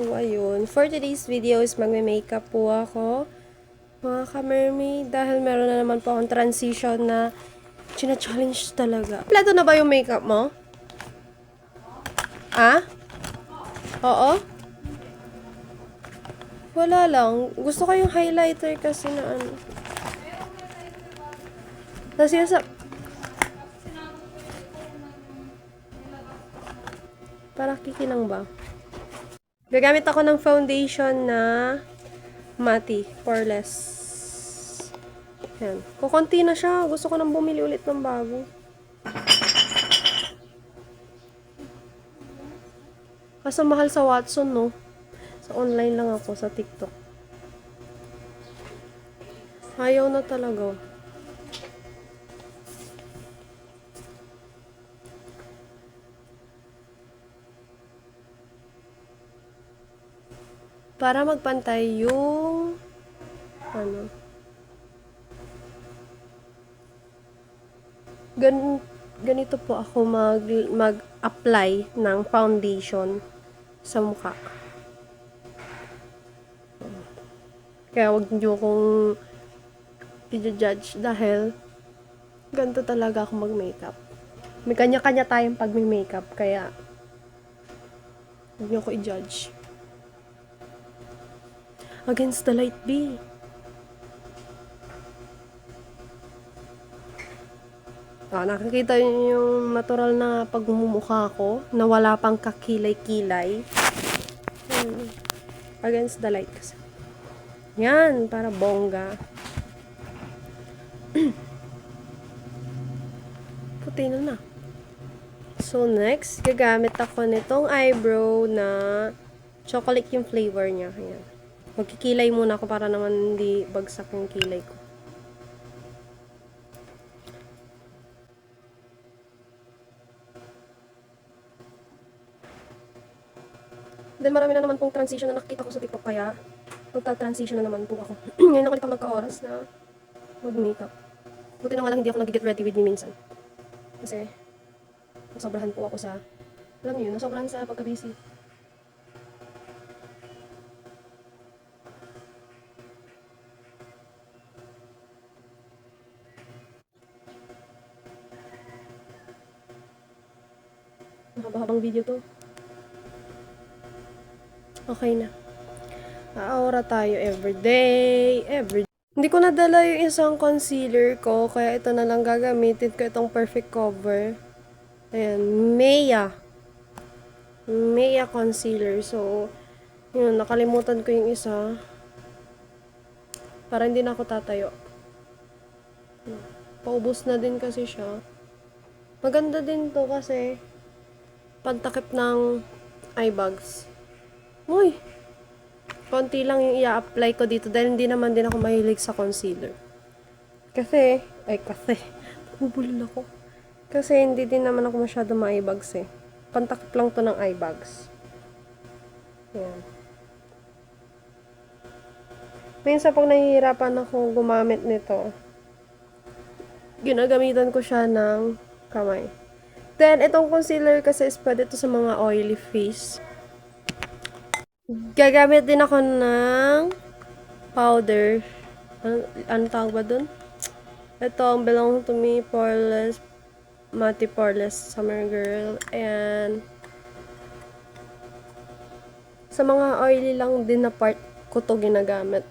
So, ayun. For today's video is magme-makeup po ako, mga ka-mermaid. Dahil meron na naman po akong transition na china-challenge talaga. Kompleto na ba yung makeup mo? Ah? Oo? Wala lang. Gusto ko yung highlighter kasi na ano. Kasi sa... Para kikinang ba? Gagamit ako ng foundation na Mati, Poreless. Yan. Kukunti na siya. Gusto ko nang bumili ulit ng bago. Kaso mahal sa Watson, no? Sa online lang ako, sa TikTok. Ayaw na talaga. Para magpantay yung ano. Ganito po ako mag-apply ng foundation sa mukha. Kaya wag niyo kong i-judge dahil ganito talaga ako mag-makeup. May kanya-kanya tayong pag-makeup kaya wag niyo ko i-judge. Against the light, B. Nakikita niyo yung natural na pagmumukha ko na wala pang kakilay-kilay. Against the light kasi. Yan, para bongga. Puti na. So, next, gagamit ako nitong eyebrow na chocolate yung flavor niya. Ayan. Magkikilay muna ako para naman hindi bagsak yung kilay ko. Then, marami na naman pong transition na nakikita ko sa TikTok, kaya magta-transition na naman po ako. Ngayon ako ulit nagka-oras na mag-makeup. Buti na nga lang hindi ako nag-get ready with me minsan. Kasi, nasobrahan po ako sa, alam niyo yun, nasobrahan sa pagka-busy. Mahaba-habang video to. Okay na. Aura tayo everyday. Hindi ko nadala yung isang concealer ko, kaya ito na lang gagamitin ko, itong Perfect Cover. Ayan, Maya concealer. So, yun, nakalimutan ko yung isa. Para hindi na ako tatayo. Paubos na din kasi siya. Maganda din to kasi pantakip ng eye bags. Uy! Konti lang yung i-apply ko dito dahil hindi naman din ako mahilig sa concealer. Kasi, bubulol ako. Kasi hindi din naman ako masyado ma-eye bags eh. Pantakip lang to ng eye bags. Ayan. Minsan pag nahihirapan ako gumamit nito, ginagamitan ko siya ng kamay. Then, itong concealer kasi is pwede to sa mga oily face. Gagamit din ako ng powder. Ano tawag ba dun? Ito ang Belong to Me Poreless Mati Poreless Summer Girl. And sa mga oily lang din na part ko to ginagamit.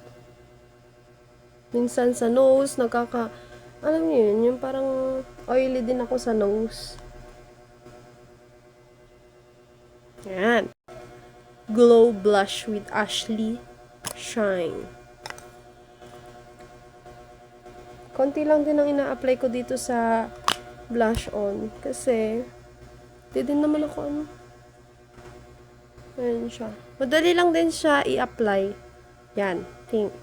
Minsan sa nose, alam niyo yun, yung parang oily din ako sa nose. Yan. Glow Blush with Ashley Shine. Konti lang din ang ina-apply ko dito sa blush on. Kasi, di din naman ako ano. Ayan siya. Madali lang din siya i-apply. Yan, pink.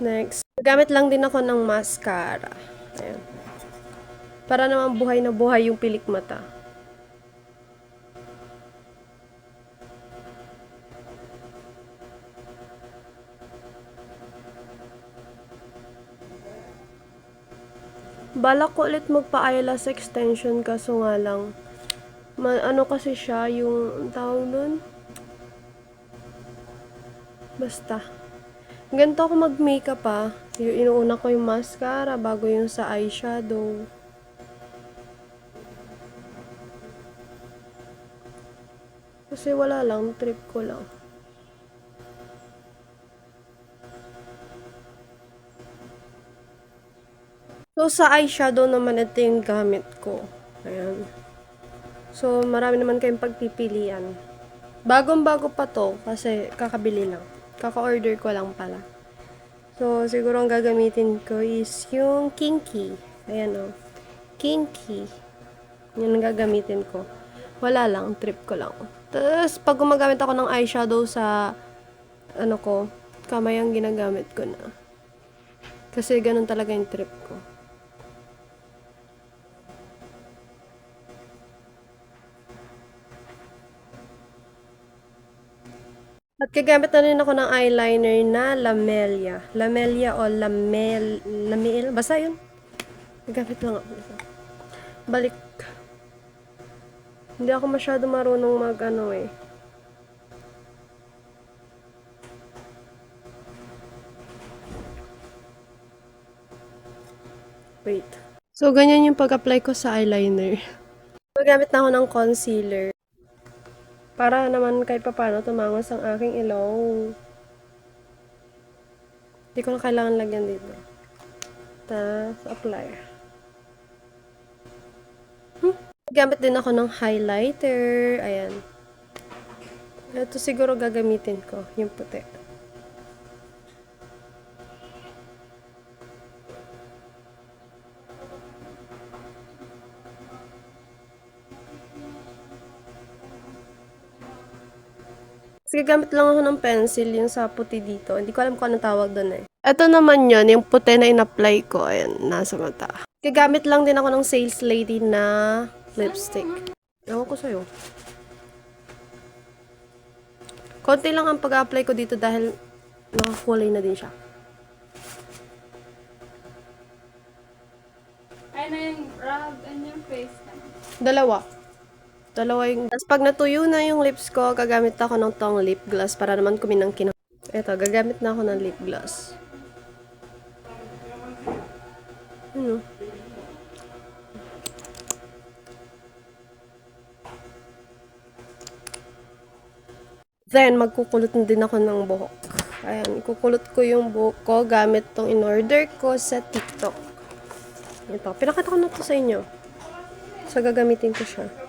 Next, gamit lang din ako ng mascara. Ayan. Para naman buhay na buhay yung pilik mata. Balak ko ulit magpa-eyelash extension kaso nga lang ano kasi siya yung tawag nun? Basta. Ganito ako mag-makeup Inuuna ko yung mascara bago yung sa eyeshadow. Kasi wala lang, trip ko lang. So, sa eyeshadow naman, ito yung gamit ko. Ayan. So, marami naman kayong pagpipilian. Bagong-bago pa to, kasi kakabili lang. Kaka-order ko lang pala. So, siguro ang gagamitin ko is yung Kinky. Ayan o. Kinky. Yan ang gagamitin ko. Wala lang, trip ko lang. Tapos, pag gumagamit ako ng eyeshadow sa, kamay ang ginagamit ko na. Kasi ganun talaga yung trip ko. At gagamit na rin ako ng eyeliner na Lamelia. Lamelia o Lamel. Basta yun. Gagamit lang ako. Balik. Hindi ako masyado marunong Wait. So, ganyan yung pag-apply ko sa eyeliner. Gagamit na ako ng concealer. Para naman kahit papano tumangos ang aking ilong. Hindi ko na kailangan lagyan dito. Tapos, apply. Gamit din ako ng highlighter. Ayan. Ito siguro gagamitin ko. Yung puti. Kasi gamit lang ako ng pencil, yung sa puti dito. Hindi ko alam kung anong tawag doon eh. Ito naman yun, yung puti na in-apply ko. Ayan, nasa mata. Gagamit lang din ako ng Sales Lady na lipstick. Ewan ko sa'yo. Konti lang ang pag-apply ko dito dahil nakakulay na din siya. Ay na yung rub and yung face cam. Dalawa yung... Tapos pag natuyo na yung lips ko, gagamit ako ng tong lip gloss para naman kuminang-kinang. Eto, gagamit na ako ng lip gloss. Ano? Then, magkukulot din ako ng buhok. Ayan, ikukulot ko yung buhok ko gamit tong in-order ko sa TikTok. Ito, pinakita ko na to sa inyo. So, gagamitin ko siya.